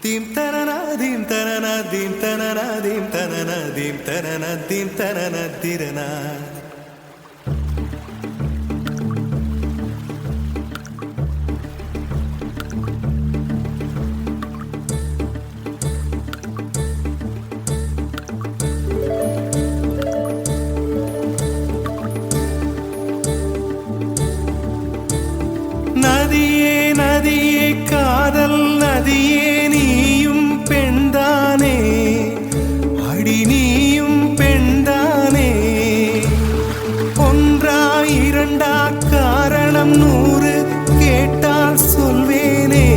Dim tanana dim tanana dim tanana dim tanana dim tanana dim tanana dirana. நதியே நதியே காதல் நதியே நீயும் பெண்தானே அடி நீயும் பெண்தானே ஒன்றா இரண்டா காரணம் 100 கேட்டால் சொல்வேனே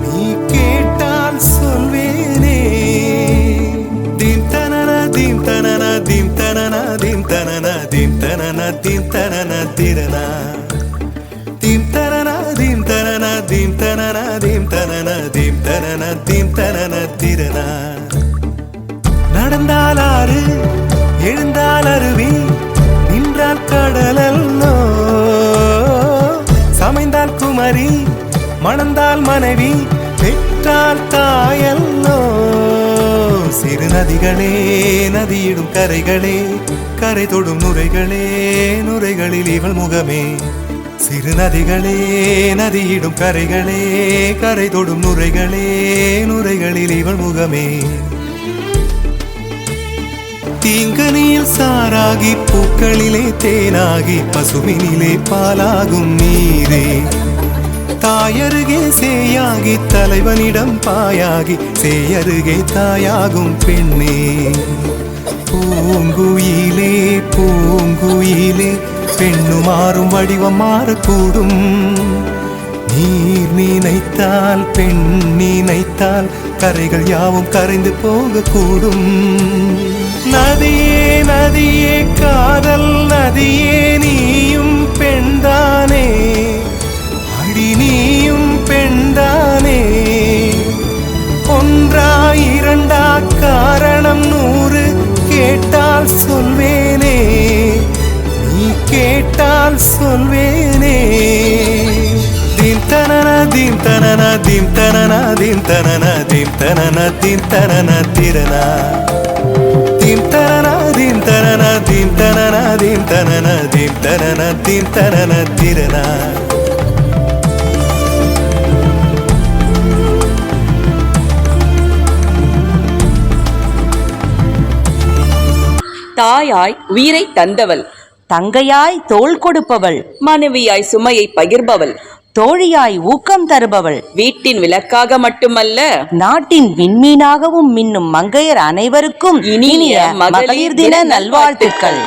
நீ கேட்டால் சொல்வேனே தீம் தனனா தீம் தனனா தீம் தனனா தீம் தனனா தீம் தனனா தீம் தனனா திரனா Dim tanana dim tanana dim tanana dim tanana dim tanana dim tanana tirana. நடந்தால் ஆறு எழுந்தால் அருவி நின்றால் கடலல்லோ சமைந்தால் குமரி மணந்தால் மனைவி பெற்றால் தாயல்லோ சிறு நதிகளே நதியிடும் கரைகளே கரை தொடும் நுரைகளே நுரைகளில் இவள் முகமே சிறு நதிகளே நதியிடும் கரைகளே கரை தொடும் நுரைகளே நுரைகளில் இவள் முகமே தீங்கனியில் சாராகி பூக்களிலே தேனாகி பசுவினிலே பாலாகும் நீரே தாயருகே சேயாகி தலைவனிடம் பாயாகி சேயருகே தாயாகும் பெண்ணே பூங்குயிலே பூங்குயிலே பெண்ணு மாறும் வடிவம் மாறக்கூடும் நீர் நினைத்தால் பெண் நினைத்தால் கரைகள் யாவும் கரைந்து போகக்கூடும் நதியே நதியே காதல் நதியே நீயும் பெண்தானே அடி நீயும் பெண்தானே ஒன்றா இரண்டா காரணம் 100 கேட்டால் சொல்வேனே நீ கேட்டால் சொல்வேனே தீம் தனனா தீம் தனனா தீம் தனனா தீம் தனனா தீம் தனனா தீம் தனனா திரனா தீம் தனனா தீம் தனனா தீம் தனனா தீம் தனனா தீம் தனனா தீம் தனனா திரனா. தாயாய் உயிரை தந்தவள், தங்கையாய் தோள் கொடுப்பவள், மனைவியாய் சுமையை பகிர்பவள், தோழியாய் ஊக்கம் தருபவள், வீட்டின் விளக்காக மட்டுமல்ல நாட்டின் விண்மீனாகவும் மின்னும் மங்கையர் அனைவருக்கும் இனிய மகளிர் தின நல்வாழ்த்துக்கள்.